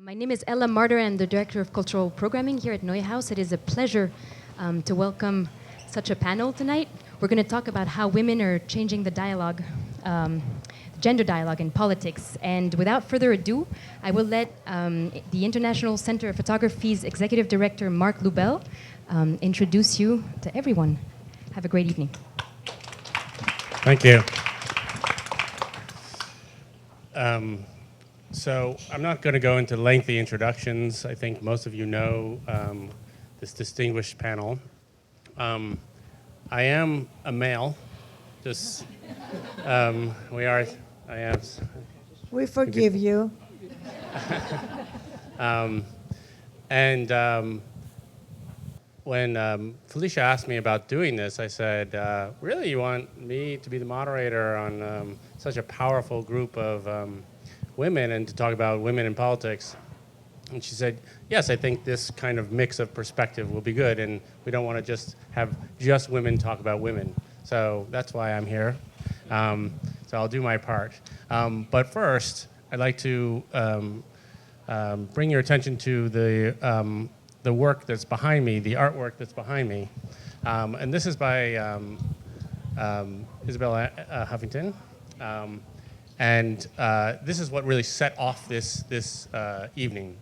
My name is Ella Marder. I'm the Director of Cultural Programming here at Neuehouse. It is a pleasure to welcome such a panel tonight. We're going to talk about how women are changing the dialogue, gender dialogue in politics. And without further ado, I will let the International Center of Photography's Executive Director, Mark Lubell, introduce you to everyone. Have a great evening. Thank you. So I'm not going to go into lengthy introductions. I think most of you know this distinguished panel. I am a male. Just I am. We forgive you. When Felicia asked me about doing this, I said, really, you want me to be the moderator on such a powerful group of women and to talk about women in politics? And she said, yes, I think this kind of mix of perspective will be good, and we don't want to just have just women talk about women. So that's why I'm here. So I'll do my part. But first, I'd like to bring your attention to the work that's behind me, the artwork that's behind me. And this is by Isabella Huffington. And this is what really set off this evening.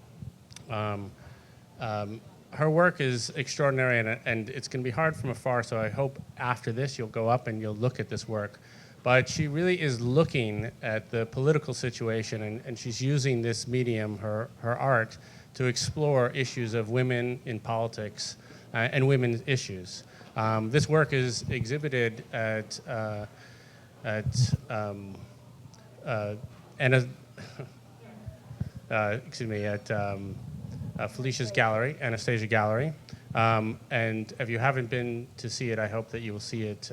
Her work is extraordinary, and it's going to be hard from afar, so I hope after this you'll go up and you'll look at this work. But she really is looking at the political situation, and she's using this medium, her art, to explore issues of women in politics and women's issues. This work is exhibited at Felicia's gallery, Anastasia Gallery. And if you haven't been to see it, I hope that you will see it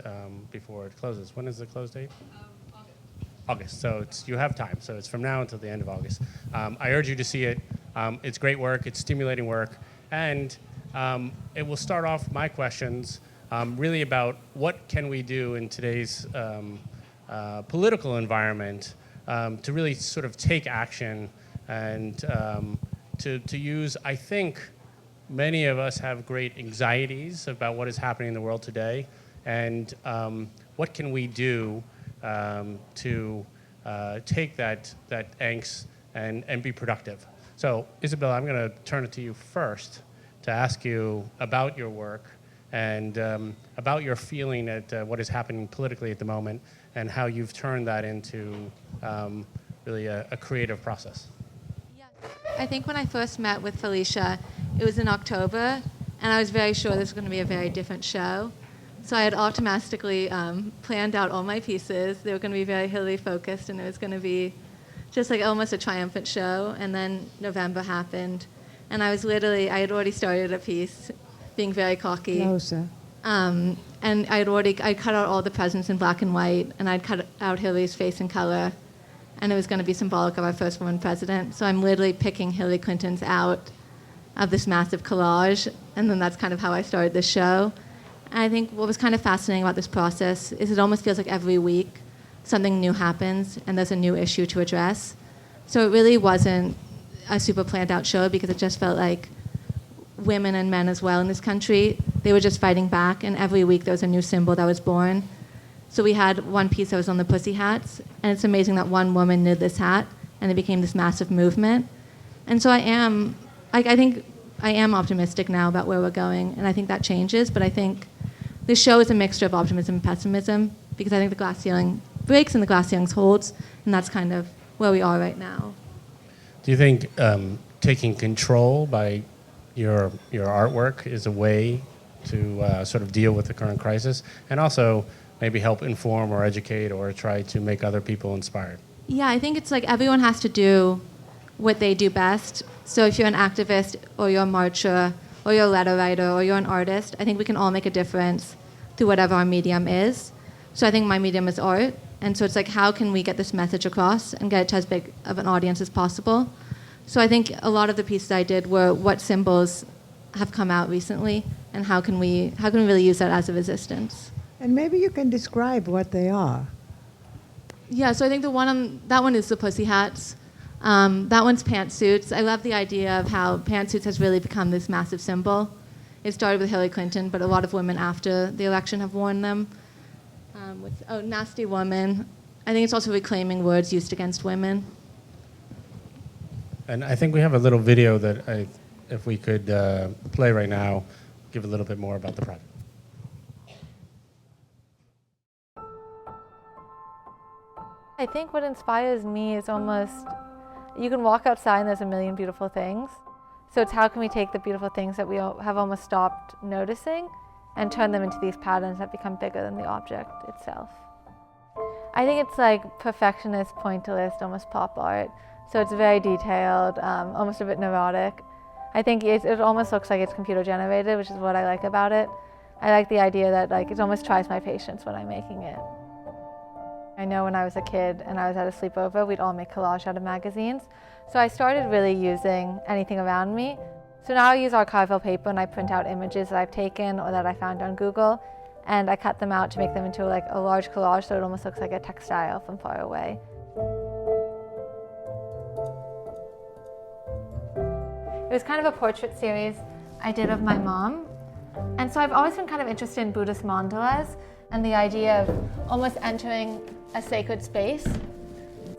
before it closes. When is the close date? August. So you have time. So it's from now until the end of August. I urge you to see it. It's great work. It's stimulating work. And it will start off my questions really about what can we do in today's political environment to really sort of take action and to use, I think, many of us have great anxieties about what is happening in the world today, and what can we do to take that angst and be productive. So, Isabella, I'm going to turn it to you first to ask you about your work and about your feeling at what is happening politically at the moment and how you've turned that into really a creative process. I think when I first met with Felicia, it was in October, and I was very sure this was going to be a very different show. So I had automatically planned out all my pieces. They were going to be very Hillary focused, and it was going to be just like almost a triumphant show. And then November happened, and I had already started a piece, being very cocky. Closer. And I cut out all the presidents in black and white, and I'd cut out Hillary's face in color. And it was going to be symbolic of our first woman president. So I'm literally picking Hillary Clinton's out of this massive collage, and then that's kind of how I started this show. And I think what was kind of fascinating about this process is it almost feels like every week something new happens and there's a new issue to address. So it really wasn't a super planned out show because it just felt like women and men as well in this country, they were just fighting back, and every week there was a new symbol that was born. So we had one piece that was on the pussy hats, and it's amazing that one woman knit this hat, and it became this massive movement. And so I think I am optimistic now about where we're going, and I think that changes, but I think this show is a mixture of optimism and pessimism, because I think the glass ceiling breaks and the glass ceiling holds, and that's kind of where we are right now. Do you think taking control by your artwork is a way to sort of deal with the current crisis, and also maybe help inform or educate or try to make other people inspired? Yeah, I think it's like everyone has to do what they do best. So if you're an activist or you're a marcher or you're a letter writer or you're an artist, I think we can all make a difference through whatever our medium is. So I think my medium is art. And so it's like, how can we get this message across and get it to as big of an audience as possible? So I think a lot of the pieces I did were what symbols have come out recently and how can we really use that as a resistance? And maybe you can describe what they are. Yeah, so I think that one is the pussy hats. That one's pantsuits. I love the idea of how pantsuits has really become this massive symbol. It started with Hillary Clinton, but a lot of women after the election have worn them. Nasty woman. I think it's also reclaiming words used against women. And I think we have a little video that if we could play right now, give a little bit more about the project. I think what inspires me is almost, you can walk outside and there's a million beautiful things. So it's how can we take the beautiful things that we have almost stopped noticing and turn them into these patterns that become bigger than the object itself. I think it's like perfectionist, pointillist, almost pop art. So it's very detailed, almost a bit neurotic. I think it almost looks like it's computer generated, which is what I like about it. I like the idea that like it almost tries my patience when I'm making it. I know when I was a kid and I was at a sleepover, we'd all make collage out of magazines. So I started really using anything around me. So now I use archival paper and I print out images that I've taken or that I found on Google, and I cut them out to make them into like a large collage so it almost looks like a textile from far away. It was kind of a portrait series I did of my mom. And so I've always been kind of interested in Buddhist mandalas and the idea of almost entering a sacred space.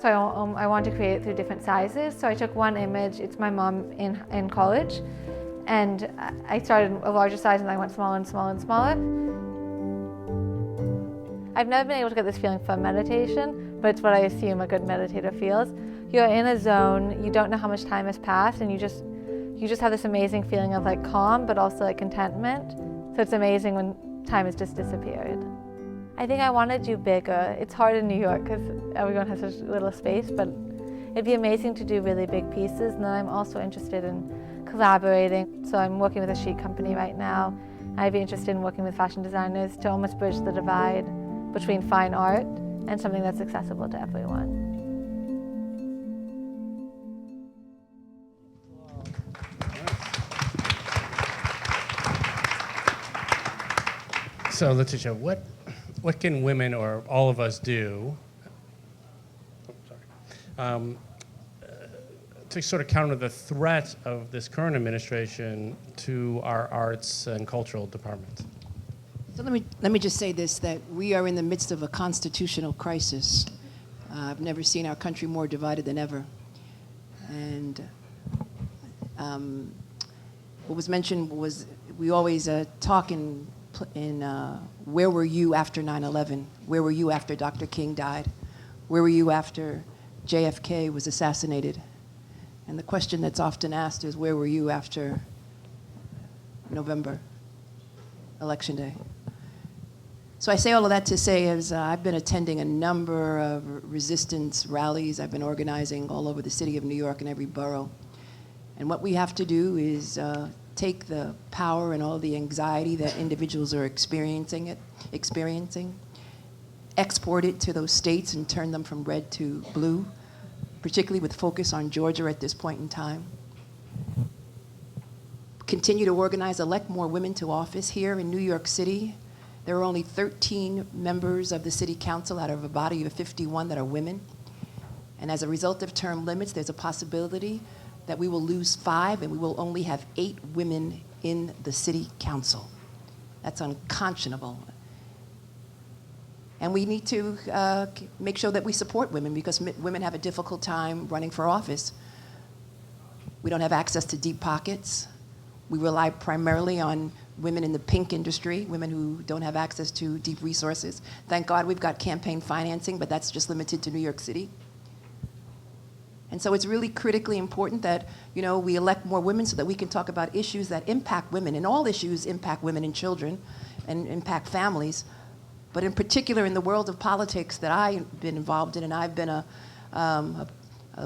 So I wanted to create it through different sizes. So I took one image, it's my mom in college, and I started a larger size and I went smaller and smaller and smaller. I've never been able to get this feeling from meditation, but it's what I assume a good meditator feels. You're in a zone, you don't know how much time has passed, and you just have this amazing feeling of like calm, but also like contentment. So it's amazing when time has just disappeared. I think I want to do bigger. It's hard in New York because everyone has such little space, but it'd be amazing to do really big pieces. And then I'm also interested in collaborating. So I'm working with a sheet company right now. I'd be interested in working with fashion designers to almost bridge the divide between fine art and something that's accessible to everyone. So Letitia, what can women or all of us do to sort of counter the threat of this current administration to our arts and cultural department? So let me just say this, that we are in the midst of a constitutional crisis. I've never seen our country more divided than ever. And what was mentioned was we always talk in where were you after 9/11? Where were you after Dr. King died? Where were you after JFK was assassinated? And the question that's often asked is, where were you after November, Election Day? So I say all of that to say is I've been attending a number of resistance rallies. I've been organizing all over the city of New York and every borough. And what we have to do is take the power and all the anxiety that individuals are experiencing, export it to those states and turn them from red to blue, particularly with focus on Georgia at this point in time. Continue to organize, elect more women to office here in New York City. There are only 13 members of the city council out of a body of 51 that are women. And as a result of term limits, there's a possibility that we will lose 5 and we will only have 8 women in the city council. That's unconscionable. And we need to make sure that we support women because women have a difficult time running for office. We don't have access to deep pockets. We rely primarily on women in the pink industry, women who don't have access to deep resources. Thank God we've got campaign financing, but that's just limited to New York City. And so it's really critically important that, we elect more women so that we can talk about issues that impact women. And all issues impact women and children and impact families. But in particular in the world of politics that I've been involved in, and I've been a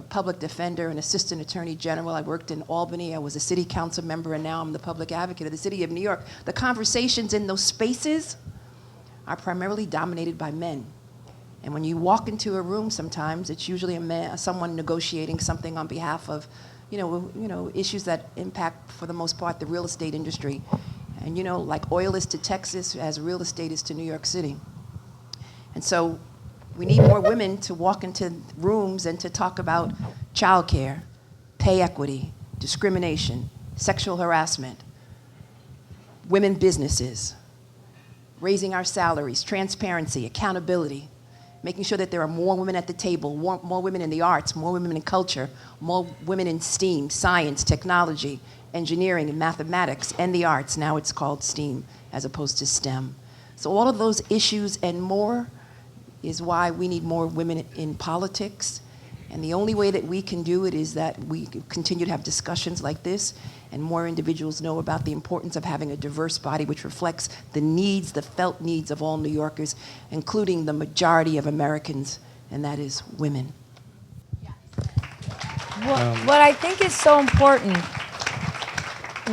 public defender, an assistant attorney general. I worked in Albany. I was a city council member, and now I'm the public advocate of the city of New York. The conversations in those spaces are primarily dominated by men. And when you walk into a room sometimes, it's usually a man, someone negotiating something on behalf of, issues that impact, for the most part, the real estate industry. And, like oil is to Texas as real estate is to New York City. And so we need more women to walk into rooms and to talk about childcare, pay equity, discrimination, sexual harassment, women businesses, raising our salaries, transparency, accountability, making sure that there are more women at the table, more women in the arts, more women in culture, more women in STEAM, science, technology, engineering, and mathematics, and the arts. Now it's called STEAM as opposed to STEM. So all of those issues and more is why we need more women in politics. And the only way that we can do it is that we continue to have discussions like this, and more individuals know about the importance of having a diverse body which reflects the needs, the felt needs of all New Yorkers, including the majority of Americans, and that is women. What I think is so important,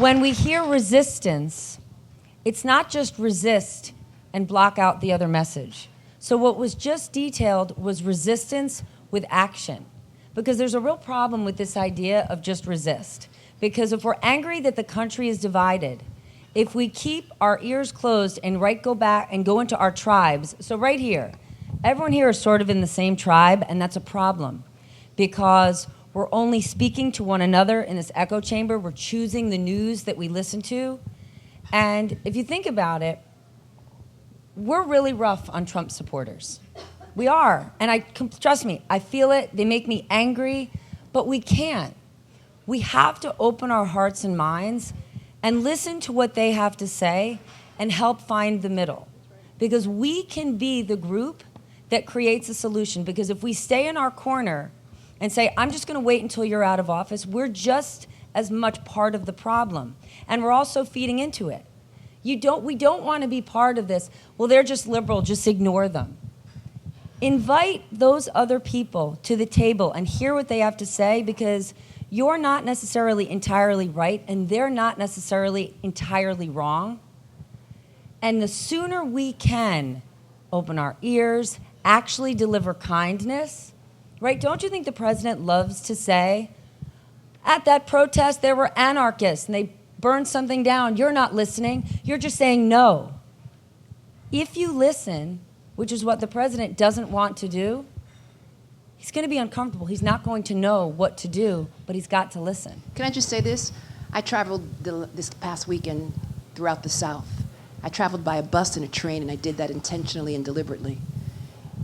when we hear resistance, it's not just resist and block out the other message. So what was just detailed was resistance with action. Because there's a real problem with this idea of just resist. Because if we're angry that the country is divided, if we keep our ears closed and go back and go into our tribes, so right here, everyone here is sort of in the same tribe, and that's a problem. Because we're only speaking to one another in this echo chamber, we're choosing the news that we listen to. And if you think about it, we're really rough on Trump supporters. We are, and trust me, I feel it, they make me angry, but we can't. We have to open our hearts and minds and listen to what they have to say and help find the middle. Because we can be the group that creates a solution. Because if we stay in our corner and say, I'm just gonna wait until you're out of office, we're just as much part of the problem. And we're also feeding into it. We don't wanna be part of this, well, they're just liberal, just ignore them. Invite those other people to the table and hear what they have to say, because you're not necessarily entirely right and they're not necessarily entirely wrong. And the sooner we can open our ears, actually deliver kindness, right? Don't you think the president loves to say, at that protest there were anarchists and they burned something down, you're not listening, you're just saying no. If you listen, which is what the president doesn't want to do, he's going to be uncomfortable. He's not going to know what to do, but he's got to listen. Can I just say this? I traveled this past weekend throughout the South. I traveled by a bus and a train, and I did that intentionally and deliberately.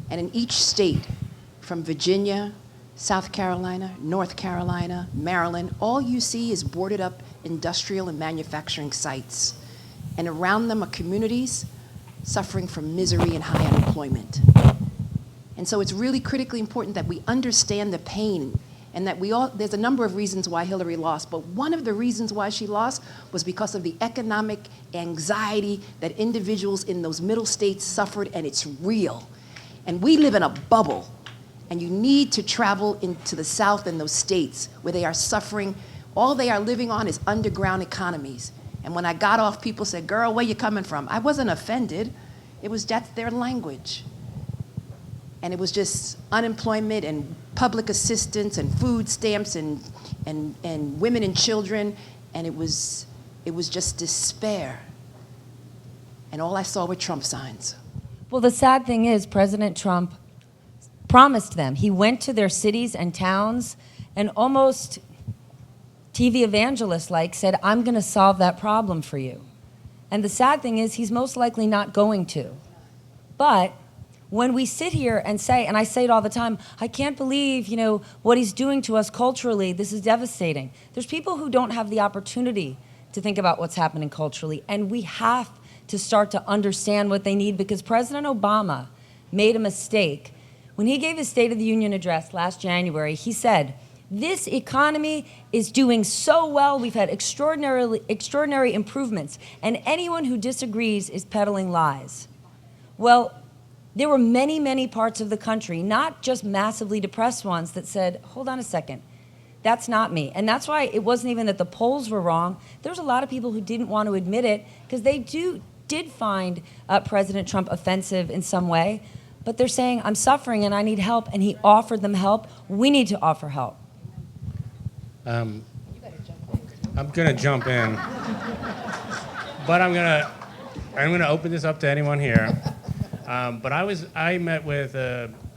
And in each state, from Virginia, South Carolina, North Carolina, Maryland, all you see is boarded up industrial and manufacturing sites. And around them are communities suffering from misery and high unemployment. And so it's really critically important that we understand the pain, and that there's a number of reasons why Hillary lost, but one of the reasons why she lost was because of the economic anxiety that individuals in those middle states suffered, and it's real. And we live in a bubble, and you need to travel into the South and those states where they are suffering. All they are living on is underground economies. And when I got off, people said, girl, where you coming from? I wasn't offended. That's their language. And it was just unemployment and public assistance and food stamps and women and children. And it was just despair. And all I saw were Trump signs. Well, the sad thing is President Trump promised them. He went to their cities and towns and almost TV evangelist-like said, I'm going to solve that problem for you. And the sad thing is he's most likely not going to. But when we sit here and say, and I say it all the time, I can't believe, what he's doing to us culturally, this is devastating. There's people who don't have the opportunity to think about what's happening culturally, and we have to start to understand what they need, because President Obama made a mistake. When he gave his State of the Union address last January, he said, this economy is doing so well, we've had extraordinary improvements, and anyone who disagrees is peddling lies. Well, there were many, many parts of the country, not just massively depressed ones, that said, hold on a second, that's not me. And that's why it wasn't even that the polls were wrong. There was a lot of people who didn't want to admit it, because they did find President Trump offensive in some way, but they're saying, I'm suffering and I need help, and he offered them help. We need to offer help. I'm gonna jump in, but I'm gonna open this up to anyone here. But I met with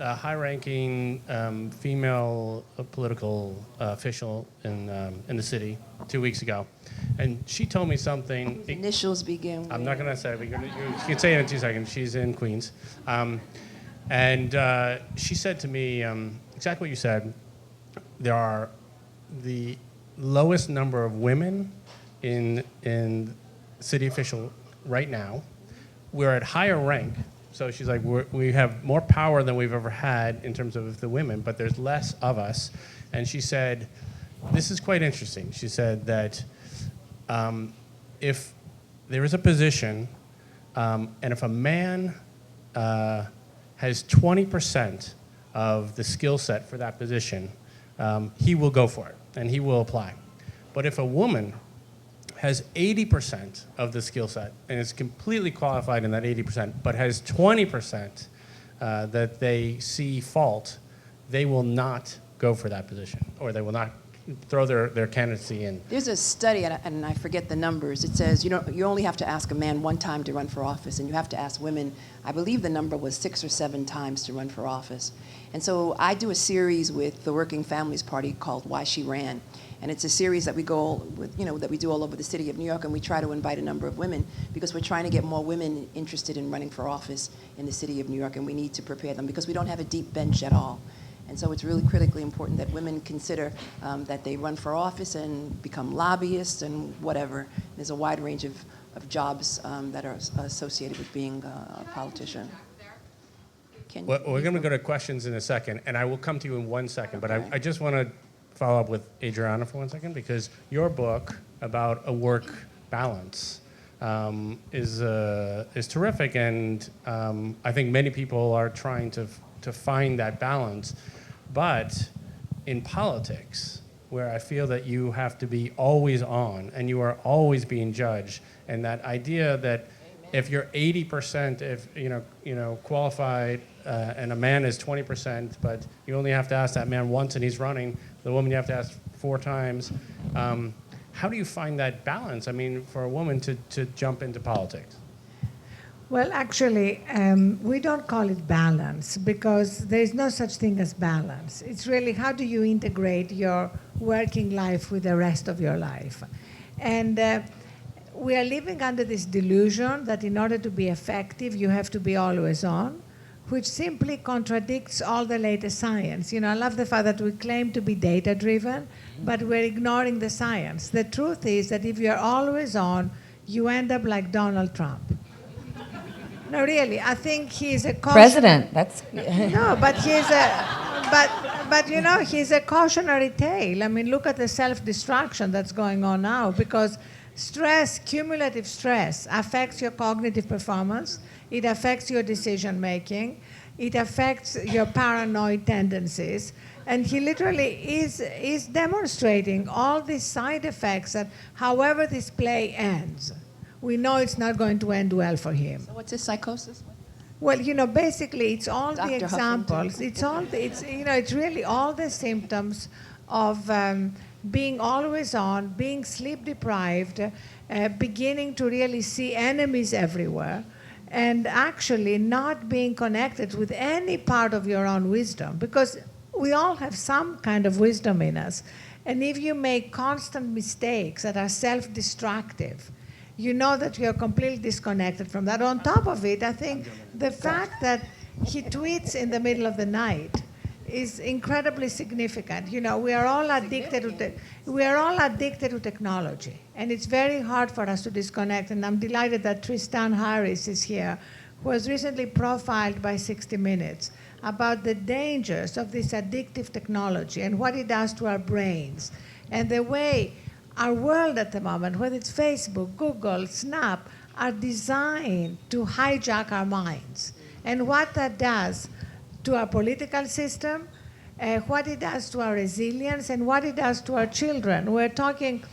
a high-ranking female political official in the city 2 weeks ago, and she told me something. Whose initials begin with. I'm not going to say it, but you can say it in 2 seconds. She's in Queens. And she said to me exactly what you said. There are the lowest number of women in city official right now. We're at higher rank. So she's like, we have more power than we've ever had in terms of the women, but there's less of us. And she said, this is quite interesting. She said that if there is a position, and if a man has 20% of the skill set for that position, he will go for it, and he will apply. But if a woman has 80% of the skill set and is completely qualified in that 80%, but has 20% that they see fault, they will not go for that position, or they will not throw their candidacy in. There's a study, and I forget the numbers. It says you only have to ask a man one time to run for office, and you have to ask women, I believe the number was 6 or 7 times to run for office. And so I do a series with the Working Families Party called Why She Ran. And it's a series that we that we do all over the city of New York, and we try to invite a number of women because we're trying to get more women interested in running for office in the city of New York, and we need to prepare them because we don't have a deep bench at all. And so it's really critically important that women consider that they run for office and become lobbyists and whatever. There's a wide range of jobs that are associated with being a politician. Well, we're going to go to questions in a second, and I will come to you in 1 second, but I just want to follow up with Arianna for 1 second, because your book about a work balance is terrific, and I think many people are trying to find that balance. But in politics, where I feel that you have to be always on and you are always being judged, and that idea that if you're 80%, if qualified, and a man is 20%, but you only have to ask that man once and he's running, the woman you have to ask 4 times. How do you find that balance? I mean, for a woman to jump into politics? Well, actually, we don't call it balance because there is no such thing as balance. It's really how do you integrate your working life with the rest of your life. And we are living under this delusion that in order to be effective, you have to be always on, which simply contradicts all the latest science. I love the fact that we claim to be data-driven, but we're ignoring the science. The truth is that if you're always on, you end up like Donald Trump. No, really, I think he's a President. That's no, but he's he's a cautionary tale. I mean, look at the self-destruction that's going on now because stress, cumulative stress, affects your cognitive performance. It affects your decision making. It affects your paranoid tendencies. And he literally is demonstrating all these side effects that however this play ends, we know it's not going to end well for him. So what's his psychosis? Well, basically it's all Dr. the examples. It's really all the symptoms of being always on, being sleep deprived, beginning to really see enemies everywhere, and actually not being connected with any part of your own wisdom, because we all have some kind of wisdom in us. And if you make constant mistakes that are self-destructive, you know that you're completely disconnected from that. On top of it, I think the fact that he tweets in the middle of the night is incredibly significant. We are all addicted to technology, and it's very hard for us to disconnect. And I'm delighted that Tristan Harris is here, who was recently profiled by 60 Minutes about the dangers of this addictive technology and what it does to our brains, and the way our world at the moment, whether it's Facebook, Google, Snap, are designed to hijack our minds. And what that does to our political system, what it does to our resilience, and what it does to our children. We're talking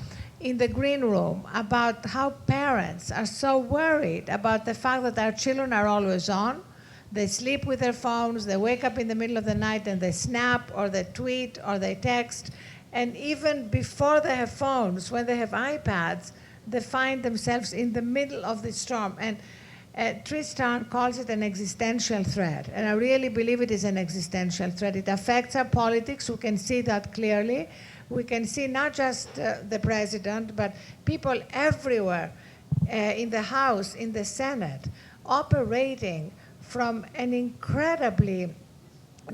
in the green room about how parents are so worried about the fact that our children are always on. They sleep with their phones, they wake up in the middle of the night and they snap or they tweet or they text. And even before they have phones, when they have iPads, they find themselves in the middle of the storm. And Tristan calls it an existential threat, and I really believe it is an existential threat. It affects our politics. We can see that clearly. We can see not just the president, but people everywhere in the House, in the Senate, operating from an incredibly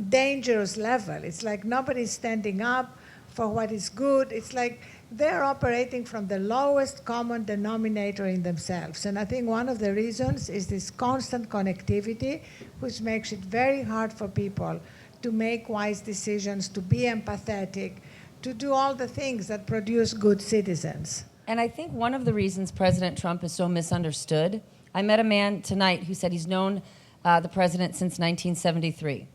dangerous level. It's like nobody's standing up for what is good. It's like they're operating from the lowest common denominator in themselves. And I think one of the reasons is this constant connectivity, which makes it very hard for people to make wise decisions, to be empathetic, to do all the things that produce good citizens. And I think one of the reasons President Trump is so misunderstood, I met a man tonight who said he's known the president since 1973.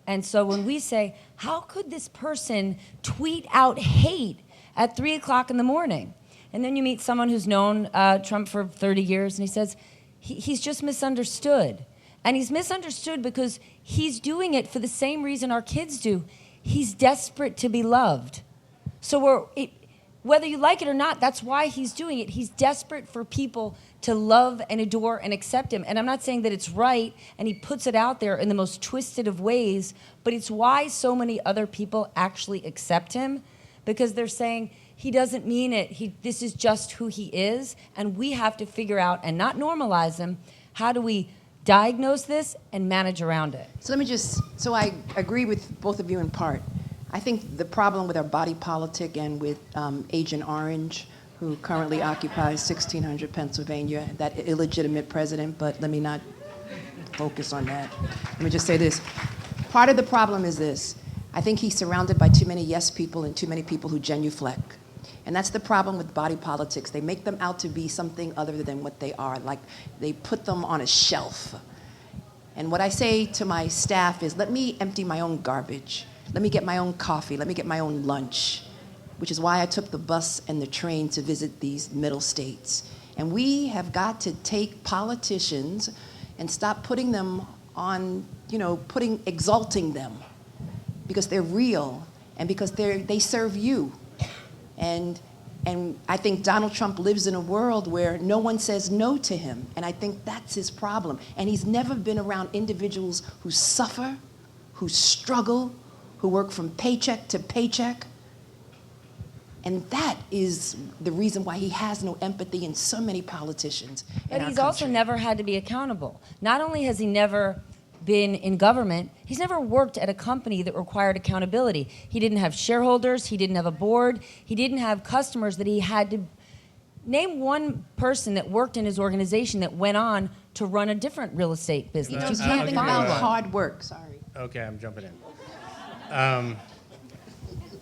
And so when we say, how could this person tweet out hate at 3 o'clock in the morning? And then you meet someone who's known Trump for 30 years, and he says, he's just misunderstood. And he's misunderstood because he's doing it for the same reason our kids do. He's desperate to be loved. So whether you like it or not, that's why he's doing it. He's desperate for people to love and adore and accept him. And I'm not saying that it's right, and he puts it out there in the most twisted of ways, but it's why so many other people actually accept him, because they're saying he doesn't mean it. This is just who he is, and we have to figure out and not normalize him. How do we diagnose this and manage around it? So I agree with both of you in part. I think the problem with our body politic and with Agent Orange, who currently occupies 1600 Pennsylvania, that illegitimate president, but let me not focus on that. Let me just say this. Part of the problem is this. I think he's surrounded by too many yes people and too many people who genuflect. And that's the problem with body politics. They make them out to be something other than what they are. Like they put them on a shelf. And what I say to my staff is, let me empty my own garbage. Let me get my own coffee. Let me get my own lunch, which is why I took the bus and the train to visit these middle states. And we have got to take politicians and stop putting them on, exalting them, because they're real and because they serve you. And I think Donald Trump lives in a world where no one says no to him. And I think that's his problem. And he's never been around individuals who suffer, who struggle, who work from paycheck to paycheck. And that is the reason why he has no empathy in so many politicians in our country. But he's also never had to be accountable. Not only has he never been in government, he's never worked at a company that required accountability. He didn't have shareholders, he didn't have a board, he didn't have customers that he had to... Name one person that worked in his organization that went on to run a different real estate business. He knows nothing about hard work, sorry. Okay, I'm jumping in.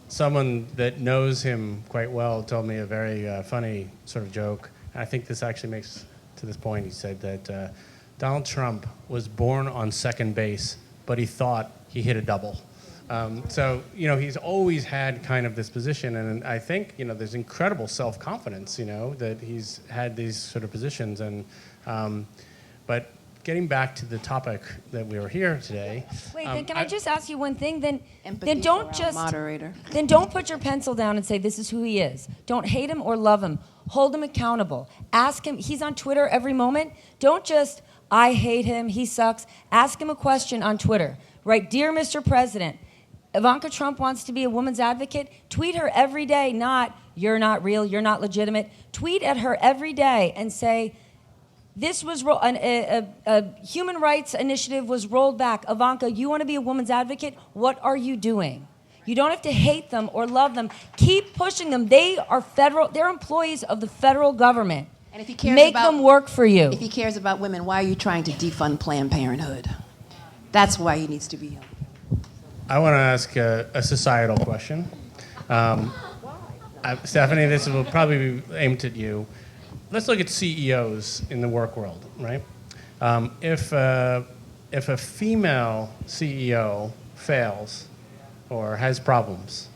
Someone that knows him quite well told me a very funny sort of joke. I think this actually makes to this point. He said that Donald Trump was born on second base, but he thought he hit a double. So, he's always had kind of this position, and I think, there's incredible self-confidence, that he's had these sort of positions. And but getting back to the topic that we were here today. Wait, then can I just ask you one thing? Then Empathy don't for our moderator. Then don't put your pencil down and say this is who he is. Don't hate him or love him. Hold him accountable. Ask him. He's on Twitter every moment. Don't just, I hate him, he sucks. Ask him a question on Twitter. Right, dear Mr. President, Ivanka Trump wants to be a woman's advocate. Tweet her every day, not, you're not real, you're not legitimate. Tweet at her every day and say, this was a human rights initiative was rolled back. Ivanka, you want to be a woman's advocate? What are you doing? You don't have to hate them or love them. Keep pushing them. They are they're employees of the federal government. And if he cares Make them work for you. If he cares about women, why are you trying to defund Planned Parenthood? That's why he needs to be helped. I want to ask a societal question. Stephanie, this will probably be aimed at you. Let's look at CEOs in the work world, right? If a female CEO fails or has problems,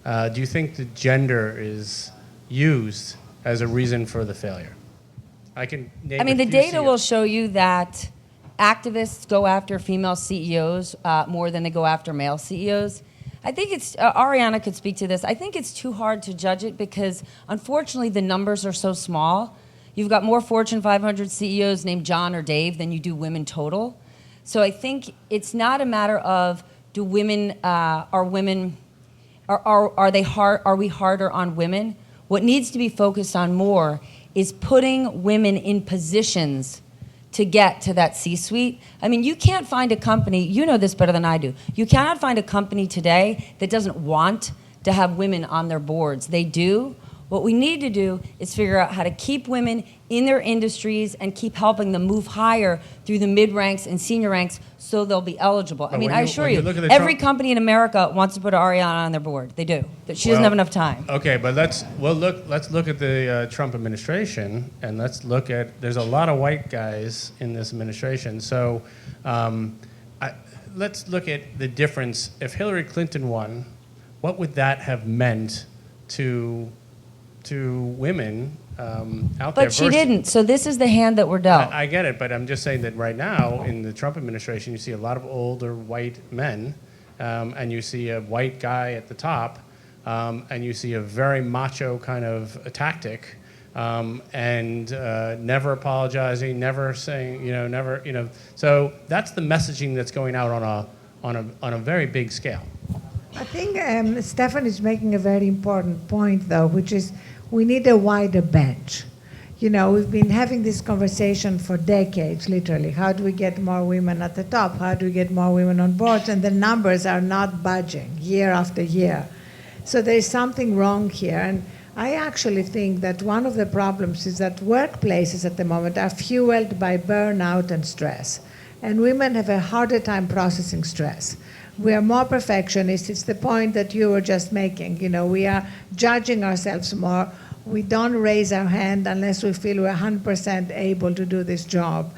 do you think the gender is used as a reason for the failure? The data will show you that activists go after female CEOs more than they go after male CEOs. I think it's, Arianna could speak to this, I think it's too hard to judge it because unfortunately the numbers are so small. You've got more Fortune 500 CEOs named John or Dave than you do women total. So I think it's not a matter of are we harder on women? What needs to be focused on more is putting women in positions to get to that C-suite. I mean, you can't find a company, you know this better than I do, you cannot find a company today that doesn't want to have women on their boards. They do. What we need to do is figure out how to keep women in their industries and keep helping them move higher through the mid-ranks and senior ranks so they'll be eligible. I mean, I assure you, every company in America wants to put Arianna on their board. They do. She doesn't have enough time. Okay, but let's look at the Trump administration, and let's look at, there's a lot of white guys in this administration. So let's look at the difference. If Hillary Clinton won, what would that have meant to women out there? But she didn't, so this is the hand that we're dealt. I get it, but I'm just saying that right now in the Trump administration, you see a lot of older white men, and you see a white guy at the top, and you see a very macho kind of a tactic, and never apologizing, never saying, never. So that's the messaging that's going out on a very big scale. I think Stefan is making a very important point, though, which is we need a wider bench. We've been having this conversation for decades, literally. How do we get more women at the top? How do we get more women on boards? And the numbers are not budging year after year. So there is something wrong here. And I actually think that one of the problems is that workplaces at the moment are fueled by burnout and stress. And women have a harder time processing stress. We are more perfectionists. It's the point that you were just making. We are judging ourselves more. We don't raise our hand unless we feel we're 100% able to do this job.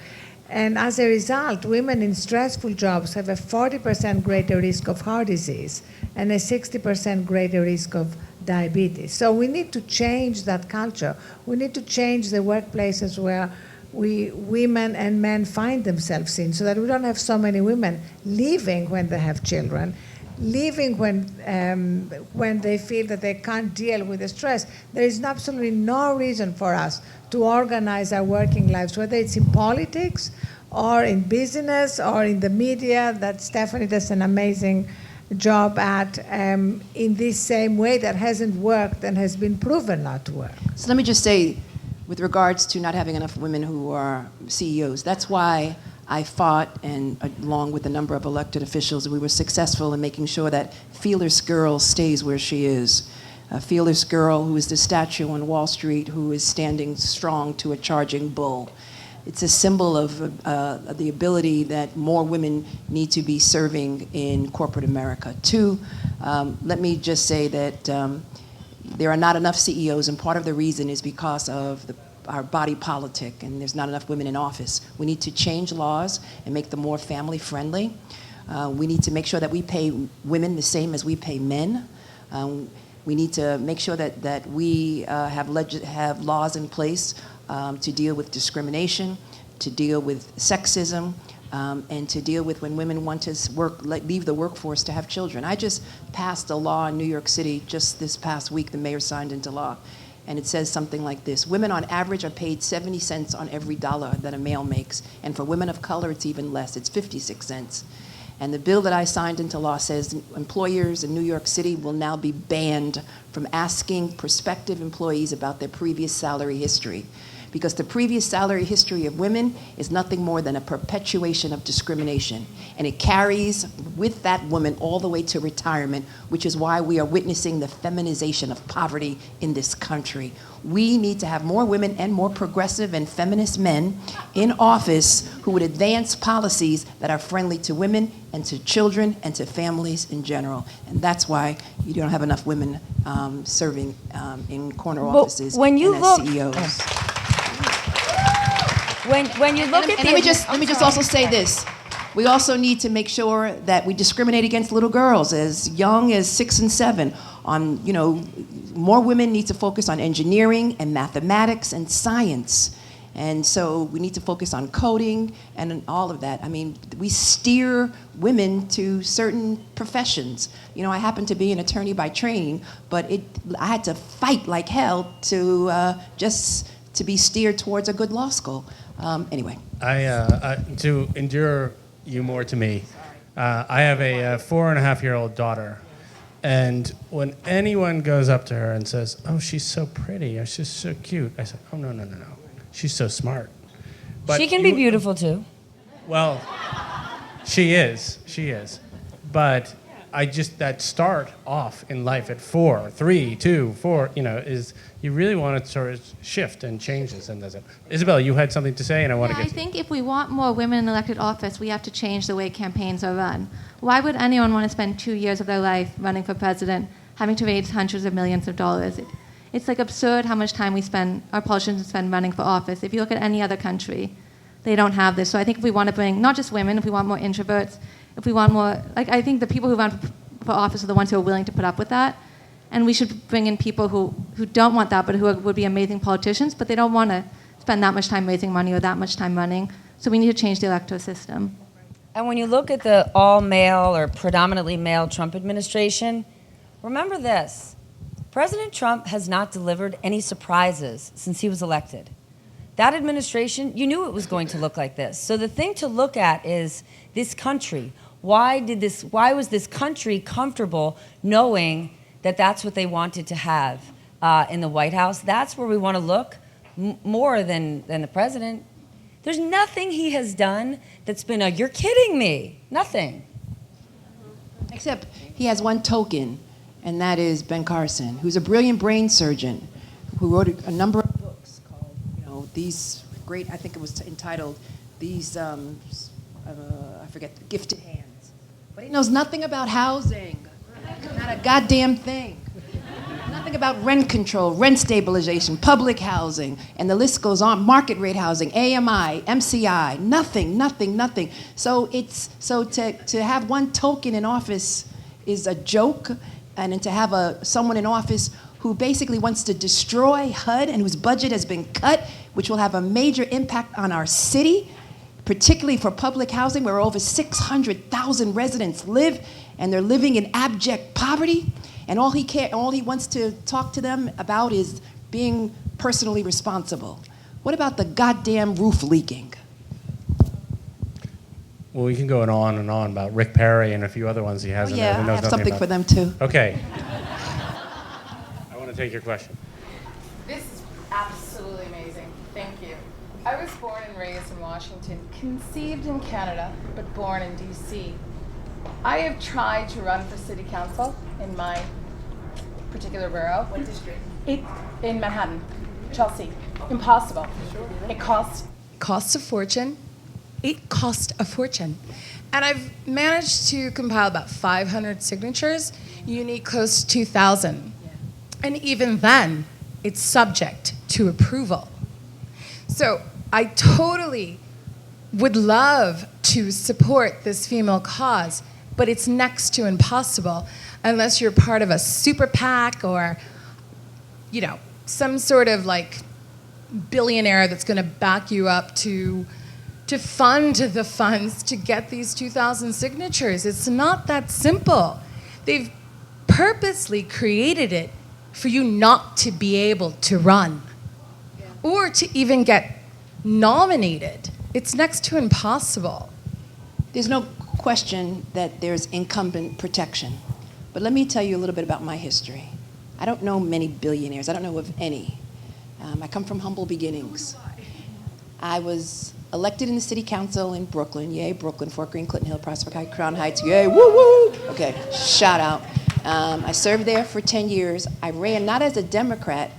And as a result, women in stressful jobs have a 40% greater risk of heart disease and a 60% greater risk of diabetes. So we need to change that culture. We need to change the workplaces where women and men find themselves in, so that we don't have so many women leaving when they have children, leaving when they feel that they can't deal with the stress. There is absolutely no reason for us to organize our working lives, whether it's in politics or in business or in the media, that Stephanie does an amazing job at, in this same way that hasn't worked and has been proven not to work. So let me just say, with regards to not having enough women who are CEOs, that's why I fought, and along with a number of elected officials, we were successful in making sure that Fearless Girl stays where she is. A Fearless Girl who is the statue on Wall Street who is standing strong to a charging bull. It's a symbol of the ability that more women need to be serving in corporate America. Two, let me just say that there are not enough CEOs, and part of the reason is because of our body politic, and there's not enough women in office. We need to change laws and make them more family friendly. We need to make sure that we pay women the same as we pay men. We need to make sure that we have laws in place to deal with discrimination, to deal with sexism, and to deal with when women want to leave the workforce to have children. I just passed a law in New York City just this past week. The mayor signed into law. And it says something like this: women on average are paid 70 cents on every dollar that a male makes. And for women of color, it's even less. It's 56 cents. And the bill that I signed into law says employers in New York City will now be banned from asking prospective employees about their previous salary history, because the previous salary history of women is nothing more than a perpetuation of discrimination. And it carries with that woman all the way to retirement, which is why we are witnessing the feminization of poverty in this country. We need to have more women and more progressive and feminist men in office who would advance policies that are friendly to women and to children and to families in general. And that's why you don't have enough women serving in corner offices and as CEOs. When you look at let me just also say this. We also need to make sure that we discriminate against little girls as young as 6 and 7. More women need to focus on engineering and mathematics and science. And so we need to focus on coding and all of that. I mean, we steer women to certain professions. I happen to be an attorney by training, but I had to fight like hell to to be steered towards a good law school. Anyway. To endure you more to me, I have a 4.5-year-old daughter, and when anyone goes up to her and says, "Oh, she's so pretty, or she's so cute," I say, "Oh, no, she's so smart." But she can be beautiful too. Well, she is. But that start off in life at 4, 3, 2, 4, is you really want to sort of shift and change this. And Isabella, you had something to say, and I want to get to I think if we want more women in elected office, we have to change the way campaigns are run. Why would anyone want to spend 2 years of their life running for president, having to raise hundreds of millions of dollars? It's like absurd how much time our politicians spend running for office. If you look at any other country, they don't have this. So I think if we want to bring not just women, if we want more introverts, if we want more, I think the people who run for office are the ones who are willing to put up with that. And we should bring in people who don't want that, but who would be amazing politicians, but they don't want to spend that much time raising money or that much time running. So we need to change the electoral system. And when you look at the all-male or predominantly male Trump administration, remember this. President Trump has not delivered any surprises since he was elected. That administration, you knew it was going to look like this. So the thing to look at is this country. Why was this country comfortable knowing that that's what they wanted to have in the White House? That's where we want to look more than the president. There's nothing he has done that's been you're kidding me. Nothing. Except he has one token, and that is Ben Carson, who's a brilliant brain surgeon who wrote a number of books called, these great, I think it was entitled, these, I forget, Gifted Hands. But he knows nothing about housing, not a goddamn thing. Nothing about rent control, rent stabilization, public housing, and the list goes on, market rate housing, AMI, MCI, nothing. So to have one token in office is a joke, and to have someone in office who basically wants to destroy HUD and whose budget has been cut, which will have a major impact on our city, particularly for public housing, where over 600,000 residents live, and they're living in abject poverty, and all he wants to talk to them about is being personally responsible. What about the goddamn roof leaking? Well, we can go on and on about Rick Perry and a few other ones he has in there. I have something for them too. Okay. I want to take your question. This is absolutely amazing. Thank you. I was born and raised in Washington, conceived in Canada, but born in D.C. I have tried to run for city council in my particular borough. What district? In Manhattan, Chelsea. Impossible. It costs a fortune. It cost a fortune. And I've managed to compile about 500 signatures. You need close to 2,000. And even then, it's subject to approval. So I totally would love to support this female cause, but it's next to impossible unless you're part of a super PAC or, some sort of billionaire that's going to back you up to fund the funds to get these 2,000 signatures. It's not that simple. They've purposely created it for you not to be able to run or to even get nominated. It's next to impossible. There's no question that there's incumbent protection. But let me tell you a little bit about my history. I don't know many billionaires. I don't know of any. I come from humble beginnings. I was elected in the city council in Brooklyn. Yay, Brooklyn, Fort Greene, Clinton Hill, Prospect Heights, Crown Heights. Yay, woo woo. Okay, shout out. I served there for 10 years. I ran not as a Democrat,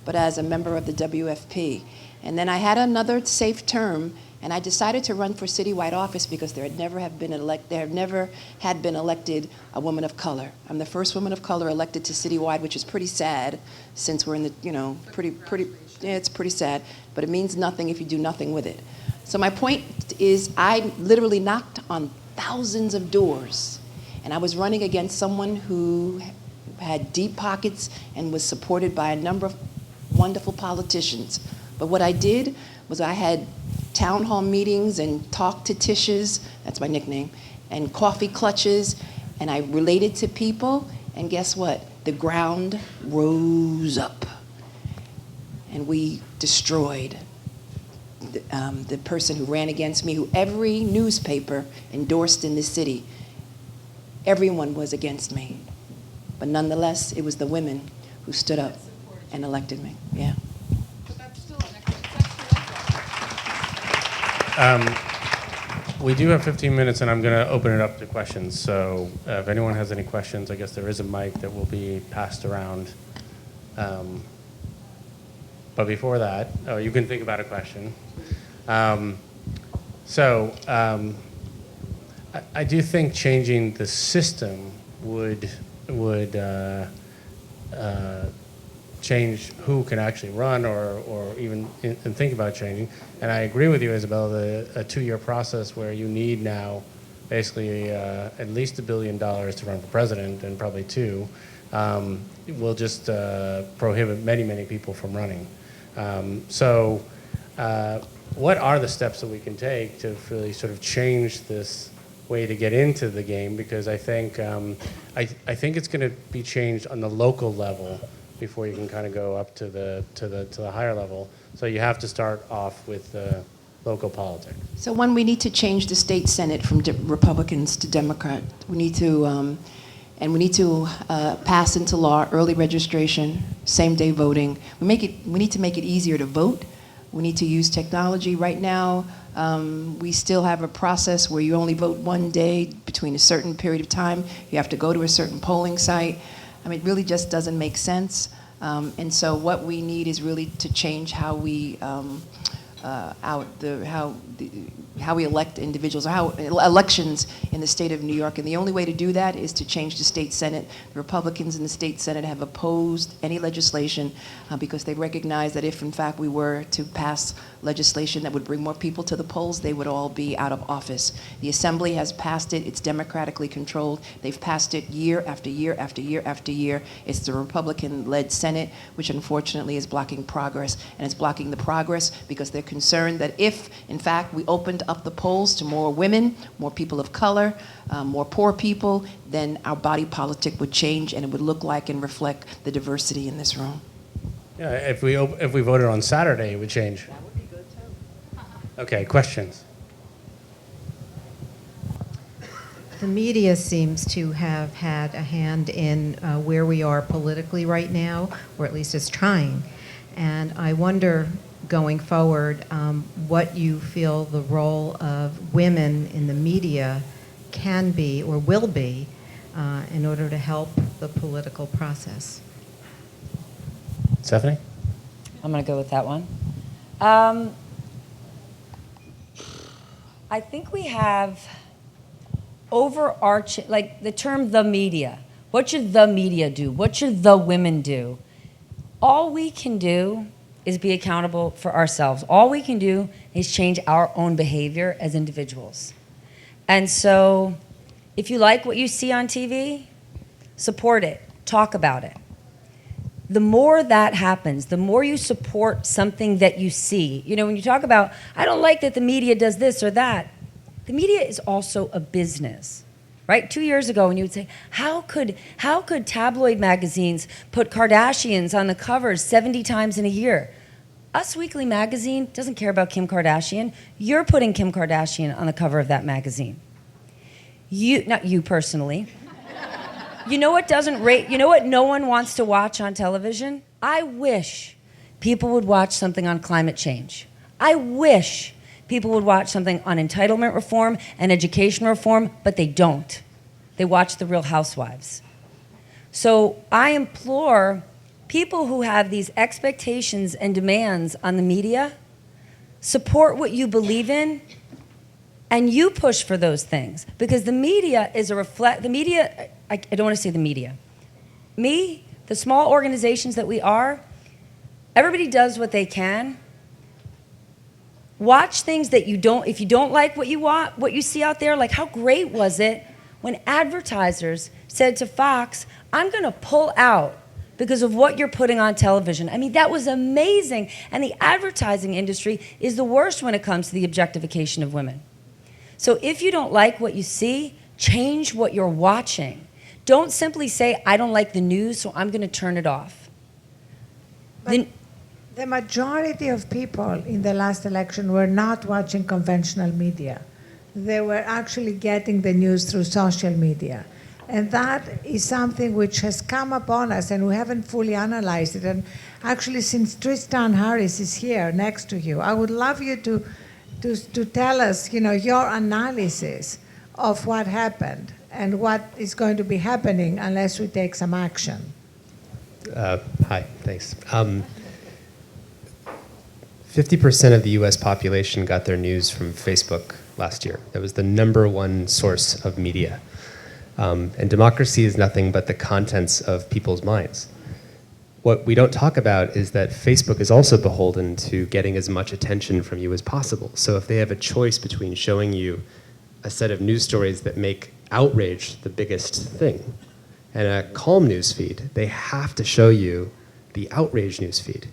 but as a member of the WFP. And then I had another safe term, and I decided to run for citywide office because there had never been elected a woman of color. I'm the first woman of color elected to citywide, which is pretty sad, since we're in the, it's pretty sad, but it means nothing if you do nothing with it. So my point is, I literally knocked on thousands of doors, and I was running against someone who had deep pockets and was supported by a number of wonderful politicians. But what I did was I had town hall meetings and talk to tishes, that's my nickname, and coffee clutches, and I related to people, and guess what? The ground rose up. and we destroyed the person who ran against me, who every newspaper endorsed in this city. Everyone was against me. But nonetheless, it was the women who stood up and elected me. Yeah. But that's still an exception. We do have 15 minutes, and I'm going to open it up to questions. So if anyone has any questions, I guess there is a mic that will be passed around. But before that, you can think about a question. I do think changing the system would change who can actually run or even and think about changing. And I agree with you, Isabella, a 2-year process where you need now basically at least $1 billion to run for president, and probably 2, will just prohibit many people from running. What are the steps that we can take to really sort of change this way to get into the game? Because I think it's going to be changed on the local level before you can kind of go up to the higher level. So you have to start off with local politics. So one, we need to change the state Senate from Republicans to Democrat. We need to, pass into law early registration, same-day voting. We need to make it easier to vote. We need to use technology. Right now, we still have a process where you only vote one day between a certain period of time. You have to go to a certain polling site. I mean, it really just doesn't make sense. And so what we need is really to change how we how we elect individuals, or how elections in the state of New York. And the only way to do that is to change the state Senate. The Republicans in the state Senate have opposed any legislation because they recognize that if, in fact, we were to pass legislation that would bring more people to the polls, they would all be out of office. The Assembly has passed it. It's democratically controlled. They've passed it year after year after year after year. It's the Republican-led Senate, which unfortunately is blocking progress. And it's blocking the progress because they're concerned that if, in fact, we opened up the polls to more women, more people of color, more poor people, then our body politic would change, and it would look like and reflect the diversity in this room. Yeah, if we voted on Saturday, it would change. That would be good too. Okay, questions? The media seems to have had a hand in where we are politically right now, or at least is trying. And I wonder, going forward, what you feel the role of women in the media can be or will be in order to help the political process. Stephanie? I'm going to go with that one. I think we have overarching, like the term the media. What should the media do? What should the women do? All we can do is be accountable for ourselves. All we can do is change our own behavior as individuals. And so if you like what you see on TV, support it, talk about it. The more that happens, the more you support something that you see. You know, when you talk about, I don't like that the media does this or that, the media is also a business, right? 2 years ago, when you would say, how could tabloid magazines put Kardashians on the covers 70 times in a year? Us Weekly Magazine doesn't care about Kim Kardashian. You're putting Kim Kardashian on the cover of that magazine. Not you personally. You know what you know what no one wants to watch on television? I wish people would watch something on climate change. I wish people would watch something on entitlement reform and education reform, but they don't. They watch The Real Housewives. So I implore people who have these expectations and demands on the media, support what you believe in, and you push for those things. Because the media is I don't want to say the media. Me, the small organizations that we are, everybody does what they can. Watch things that if you don't like what you see out there, like how great was it when advertisers said to Fox, I'm going to pull out because of what you're putting on television. I mean, that was amazing. And the advertising industry is the worst when it comes to the objectification of women. So if you don't like what you see, change what you're watching. Don't simply say, I don't like the news, so I'm going to turn it off. The majority of people in the last election were not watching conventional media. They were actually getting the news through social media. And that is something which has come upon us, and we haven't fully analyzed it. And actually, since Tristan Harris is here next to you, I would love you to tell us, your analysis of what happened and what is going to be happening unless we take some action. Hi, thanks. 50% of the US population got their news from Facebook last year. That was the #1 source of media. And democracy is nothing but the contents of people's minds. What we don't talk about is that Facebook is also beholden to getting as much attention from you as possible. So if they have a choice between showing you a set of news stories that make outrage the biggest thing and a calm news feed, they have to show you the outrage news feed.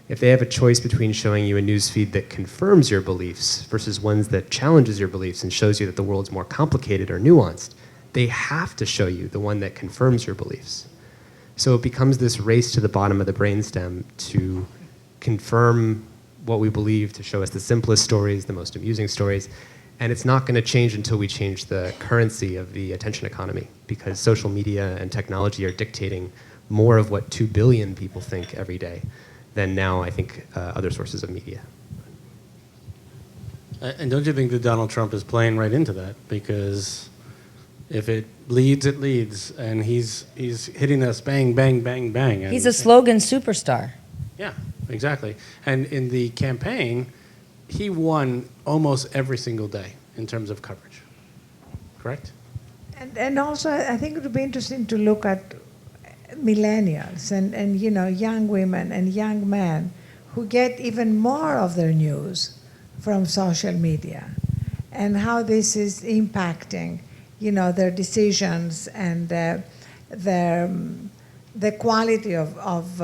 If they have a choice between showing you a news feed that confirms your beliefs versus ones that challenges your beliefs and shows you that the world's more complicated or nuanced, they have to show you the one that confirms your beliefs. So it becomes this race to the bottom of the brainstem to confirm what we believe, to show us the simplest stories, the most amusing stories. And it's not going to change until we change the currency of the attention economy, because social media and technology are dictating more of what 2 billion people think every day than now, I think, other sources of media. And don't you think that Donald Trump is playing right into that? Because if it leads, it leads, and he's hitting us bang, bang, bang, bang. And He's a slogan superstar. Yeah, exactly. And in the campaign, he won almost every single day in terms of coverage. Correct? And also, I think it would be interesting to look at millennials and young women and young men who get even more of their news from social media, and how this is impacting their decisions and the quality of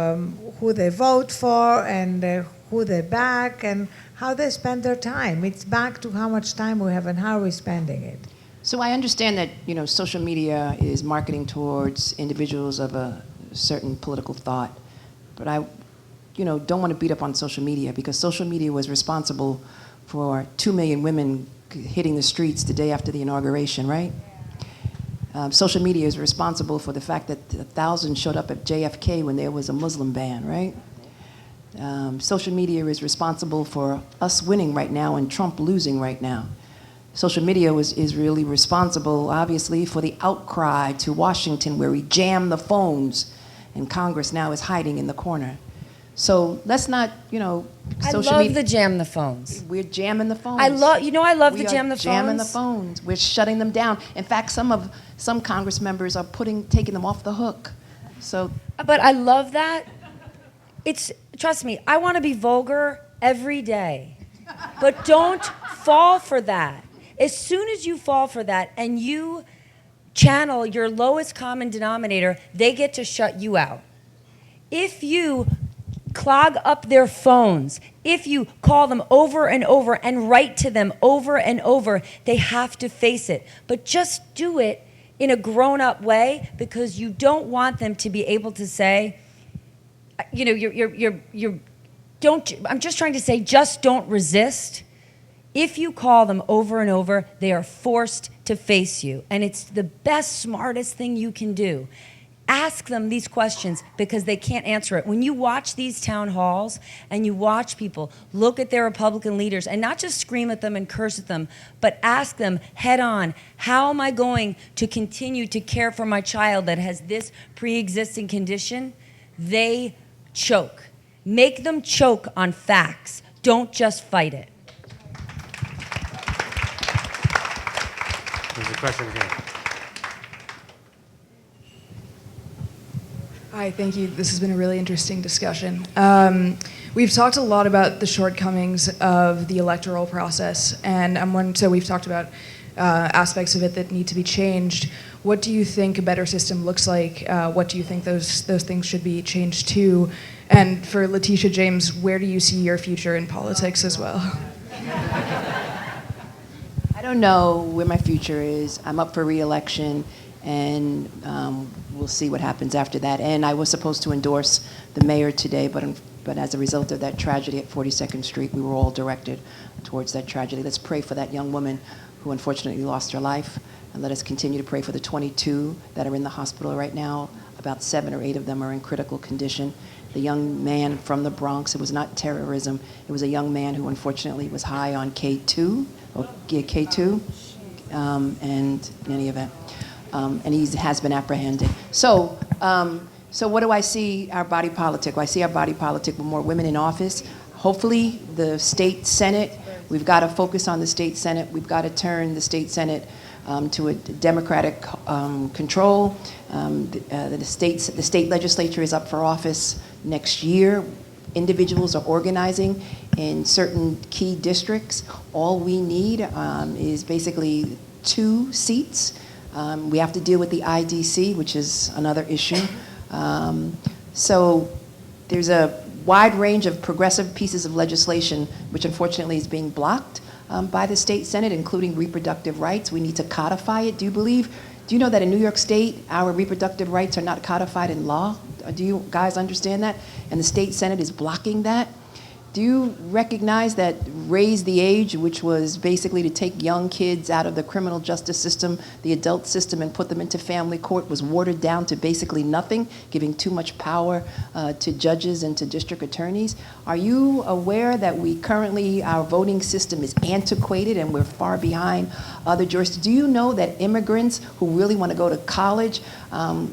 who they vote for and who they back and how they spend their time. It's back to how much time we have and how we're spending it. So I understand that social media is marketing towards individuals of a certain political thought, but I don't want to beat up on social media, because social media was responsible for 2 million women hitting the streets the day after the inauguration, right? Social media is responsible for the fact that 1,000 showed up at JFK when there was a Muslim ban, right? Social media is responsible for us winning right now and Trump losing right now. Social media is really responsible, obviously, for the outcry to Washington, where we jammed the phones, and Congress now is hiding in the corner. So let's not, social I love media. the jam the phones. We're jamming the phones. I love the jam the phones. Jamming the phones. We're shutting them down. In fact, some Congress members are taking them off the hook. So, But I love that. Trust me, I want to be vulgar every day. But don't fall for that. As soon as you fall for that and you channel your lowest common denominator, they get to shut you out. If you clog up their phones, if you call them over and over and write to them over and over, they have to face it. But just do it in a grown-up way, because you don't want them to be able to say, I'm just trying to say, just don't resist. If you call them over and over, they are forced to face you. And it's the best, smartest thing you can do. Ask them these questions, because they can't answer it. When you watch these town halls and you watch people look at their Republican leaders and not just scream at them and curse at them, but ask them head on, how am I going to continue to care for my child that has this pre-existing condition? They choke. Make them choke on facts. Don't just fight it. There's a question here. Hi, thank you. This has been a really interesting discussion. We've talked a lot about the shortcomings of the electoral process, and so we've talked about aspects of it that need to be changed. What do you think a better system looks like? What do you think those things should be changed to? And for Letitia James, where do you see your future in politics as well? I don't know where my future is. I'm up for re-election, and we'll see what happens after that. And I was supposed to endorse the mayor today, but but as a result of that tragedy at 42nd Street, we were all directed towards that tragedy. Let's pray for that young woman who unfortunately lost her life, and let us continue to pray for the 22 that are in the hospital right now. About 7 or 8 of them are in critical condition. The young man from the Bronx, it was not terrorism, it was a young man who unfortunately was high on K2, and in any event, and he has been apprehended. So what do I see our body politic? Well, I see our body politic with more women in office. Hopefully the state Senate, we've got to focus on the state Senate. We've got to turn the state Senate to a Democratic control. The state legislature is up for office next year. Individuals are organizing in certain key districts. All we need is basically 2 seats. We have to deal with the IDC, which is another issue. So there's a wide range of progressive pieces of legislation, which unfortunately is being blocked by the state Senate, including reproductive rights. We need to codify it. Do you know that in New York State, our reproductive rights are not codified in law? Do you guys understand that? And the state Senate is blocking that. Do you recognize that Raise the Age, which was basically to take young kids out of the criminal justice system, the adult system, and put them into family court, was watered down to basically nothing, giving too much power to judges and to district attorneys? Are you aware that our voting system is antiquated and we're far behind other jurisdictions? Do you know that immigrants who really want to go to college,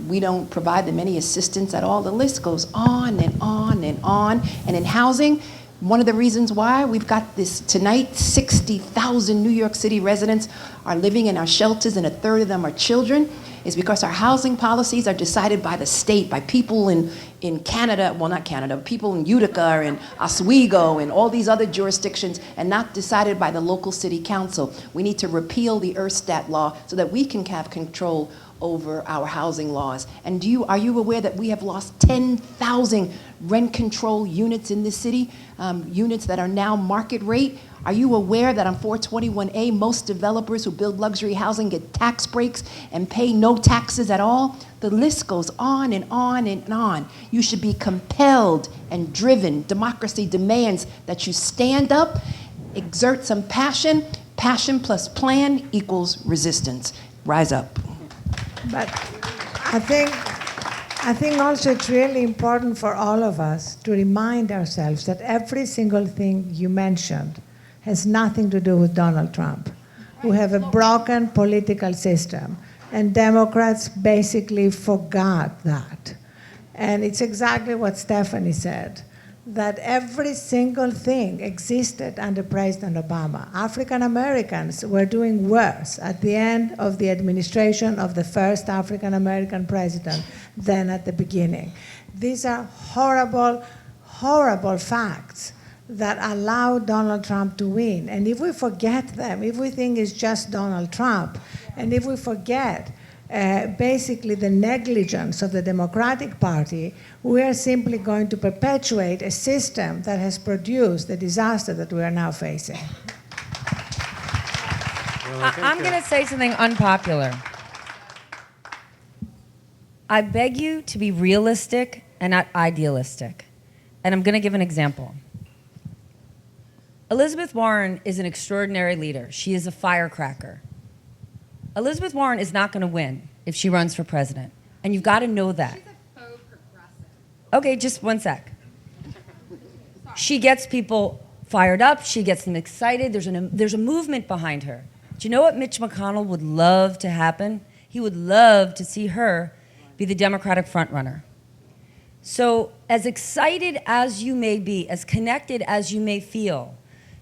we don't provide them any assistance at all? The list goes on and on and on. And in housing, one of the reasons why we've got this tonight, 60,000 New York City residents are living in our shelters and 1/3 of them are children, is because our housing policies are decided by the state, by people in Canada, well not Canada, people in Utica and Oswego and all these other jurisdictions, and not decided by the local city council. We need to repeal the Erstat law so that we can have control over our housing laws. And are you aware that we have lost 10,000 rent control units in this city, units that are now market rate? Are you aware that on 421A, most developers who build luxury housing get tax breaks and pay no taxes at all? The list goes on and on and on. You should be compelled and driven. Democracy demands that you stand up, exert some passion. Passion plus plan equals resistance. Rise up. But I think also it's really important for all of us to remind ourselves that every single thing you mentioned has nothing to do with Donald Trump, who have a broken political system. And Democrats basically forgot that. And it's exactly what Stephanie said, that every single thing existed under President Obama. African Americans were doing worse at the end of the administration of the first African American president than at the beginning. These are horrible, horrible facts that allow Donald Trump to win. And if we forget them, if we think it's just Donald Trump, and if we forget basically the negligence of the Democratic Party, we are simply going to perpetuate a system that has produced the disaster that we are now facing. Well, I'm going to say something unpopular. I beg you to be realistic and not idealistic. And I'm going to give an example. Elizabeth Warren is an extraordinary leader. She is a firecracker. Elizabeth Warren is not going to win if she runs for president. And you've got to know that. She's a faux progressive. Okay, just one sec. She gets people fired up. She gets them excited. There's a movement behind her. Do you know what Mitch McConnell would love to happen? He would love to see her be the Democratic frontrunner. So as excited as you may be, as connected as you may feel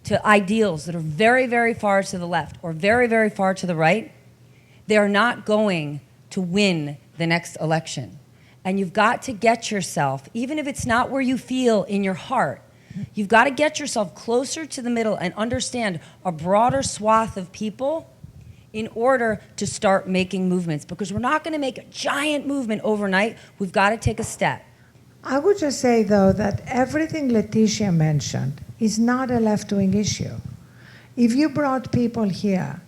to ideals that are very, very far to the left or very, very far to the right, they are not going to win the next election. And you've got to get yourself, even if it's not where you feel in your heart, you've got to get yourself closer to the middle and understand a broader swath of people in order to start making movements. Because we're not going to make a giant movement overnight. We've got to take a step. I would just say, though, that everything Letitia mentioned is not a left-wing issue. If you brought people here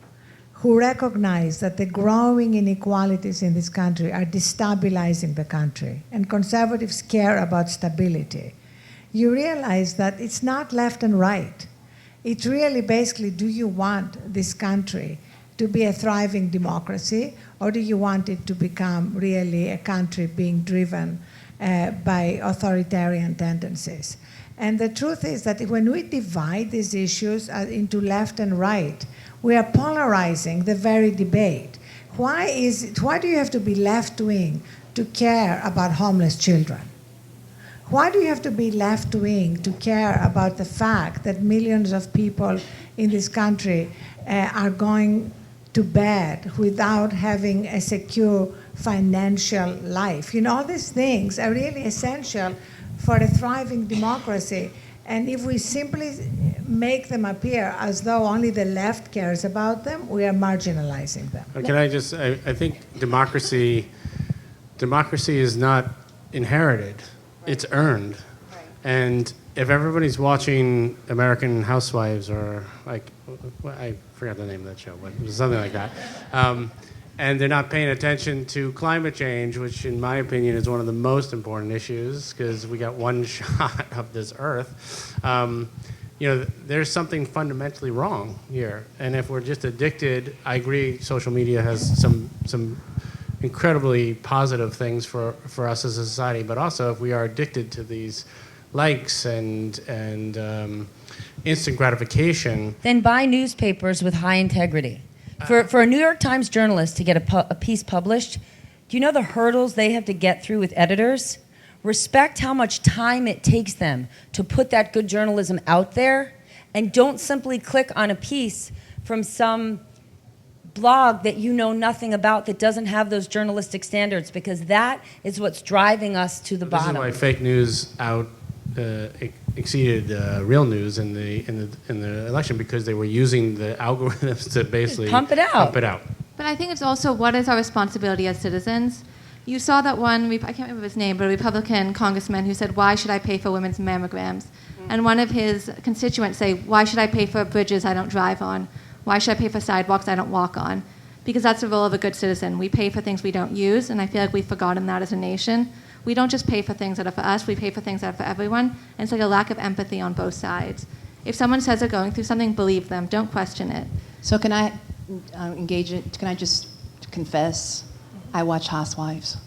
who recognize that the growing inequalities in this country are destabilizing the country, and conservatives care about stability, you realize that it's not left and right. It's really basically, do you want this country to be a thriving democracy, or do you want it to become really a country being driven by authoritarian tendencies? And the truth is that when we divide these issues into left and right, we are polarizing the very debate. Why do you have to be left-wing to care about homeless children? Why do you have to be left-wing to care about the fact that millions of people in this country are going to bed without having a secure financial life? You know, all these things are really essential for a thriving democracy. And if we simply make them appear as though only the left cares about them, we are marginalizing them. I think democracy is not inherited, it's earned. Right. And if everybody's watching American Housewives or I forgot the name of that show, but it was something like that, and they're not paying attention to climate change, which in my opinion is one of the most important issues because we got one shot of this earth, there's something fundamentally wrong here. And if we're just addicted, I agree social media has some incredibly positive things for us as a society, but also if we are addicted to these likes and instant gratification, then buy newspapers with high integrity. For a New York Times journalist to get a piece published, do you know the hurdles they have to get through with editors? Respect how much time it takes them to put that good journalism out there, and don't simply click on a piece from some blog that you know nothing about that doesn't have those journalistic standards, because that is what's driving us to the bottom. This is why fake news exceeded real news in the election, because they were using the algorithms to basically pump it out. But I think it's also, what is our responsibility as citizens? You saw that one, I can't remember his name, but a Republican congressman who said, why should I pay for women's mammograms? And one of his constituents say, why should I pay for bridges I don't drive on? Why should I pay for sidewalks I don't walk on? Because that's the role of a good citizen. We pay for things we don't use, and I feel like we've forgotten that as a nation. We don't just pay for things that are for us, we pay for things that are for everyone, and it's like a lack of empathy on both sides. If someone says they're going through something, believe them, don't question it. So can I engage it? Can I just confess? I watch Housewives.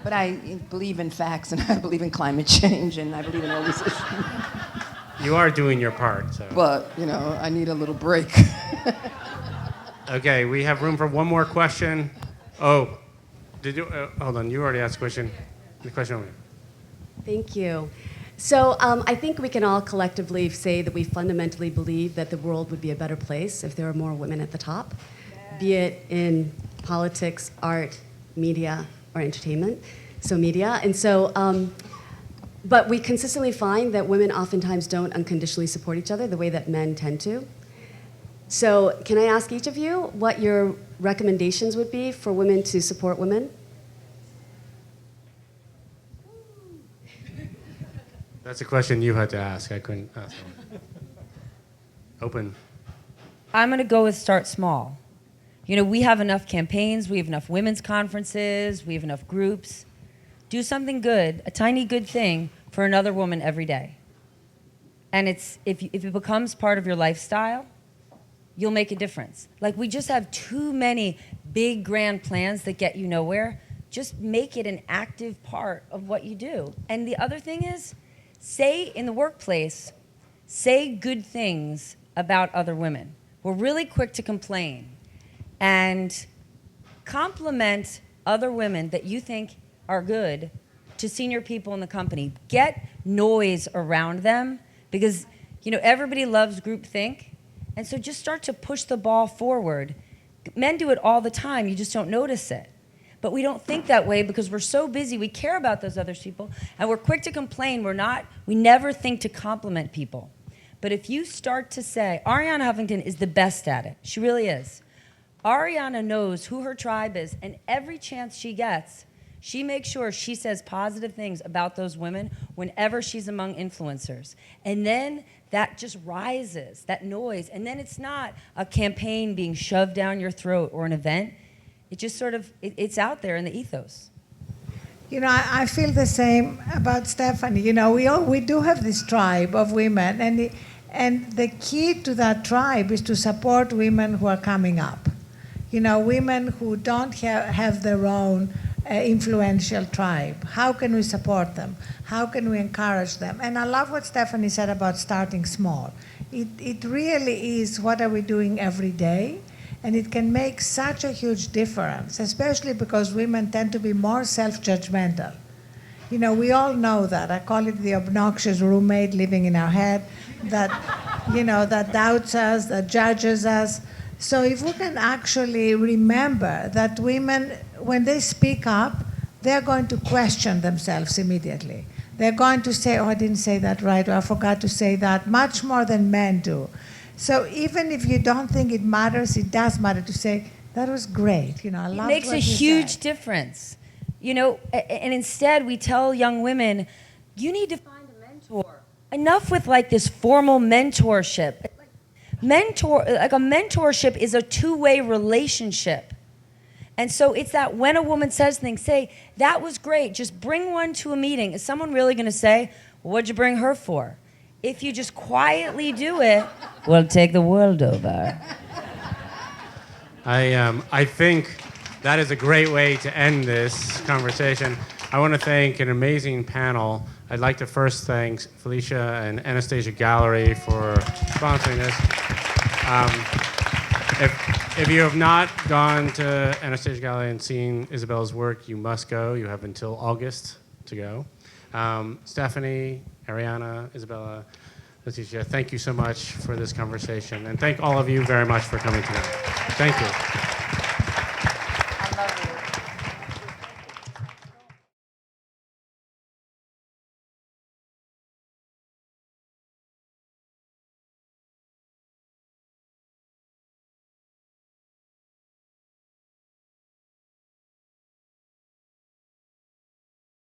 But I believe in facts, and I believe in climate change, and I believe in all these issues. You are doing your part, so. But, I need a little break. Okay, we have room for one more question. Oh, did you, hold on, you already asked a question. The question over here. Thank you. So I think we can all collectively say that we fundamentally believe that the world would be a better place if there were more women at the top, be it in politics, art, media, or entertainment, so media. And so, but we consistently find that women oftentimes don't unconditionally support each other the way that men tend to. So can I ask each of you what your recommendations would be for women to support women? That's a question you had to ask. I couldn't ask one. Open. I'm going to go with start small. We have enough campaigns, we have enough women's conferences, we have enough groups. Do something good, a tiny good thing for another woman every day. And if it becomes part of your lifestyle, you'll make a difference. We just have too many big, grand plans that get you nowhere. Just make it an active part of what you do. And the other thing is, in the workplace, say good things about other women. We're really quick to complain. And compliment other women that you think are good to senior people in the company. Get noise around them, because everybody loves groupthink. And so just start to push the ball forward. Men do it all the time, you just don't notice it. But we don't think that way because we're so busy, we care about those other people, and we're quick to complain, we never think to compliment people. But if you start to say, Arianna Huffington is the best at it, she really is. Arianna knows who her tribe is, and every chance she gets, she makes sure she says positive things about those women whenever she's among influencers. And then that just rises, that noise. And then it's not a campaign being shoved down your throat or an event. It just it's out there in the ethos. You know, I feel the same about Stephanie. You know, we do have this tribe of women, and the key to that tribe is to support women who are coming up. You know, women who don't have their own influential tribe. How can we support them? How can we encourage them? And I love what Stephanie said about starting small. It really is, what are we doing every day? And it can make such a huge difference, especially because women tend to be more self-judgmental. You know, we all know that. I call it the obnoxious roommate living in our head that, you know, that doubts us, that judges us. So if we can actually remember that women, when they speak up, they're going to question themselves immediately. They're going to say, oh, I didn't say that right, or I forgot to say that, much more than men do. So even if you don't think it matters, it does matter to say, that was great. You know, I love it makes a huge difference. You know, and instead we tell young women, you need to find a mentor. Enough with like this formal mentorship. A mentorship is a two-way relationship. And so it's that when a woman says things, say, that was great, just bring one to a meeting. Is someone really going to say, well, what'd you bring her for? If you just quietly do it, we'll take the world over. I think that is a great way to end this conversation. I want to thank an amazing panel. I'd like to first thank Felicia and Anastasia Gallery for sponsoring this. If you have not gone to Anastasia Gallery and seen Isabella's work, you must go. You have until August to go. Stephanie, Arianna, Isabella, Letitia, thank you so much for this conversation. And thank all of you very much for coming tonight. Thank you.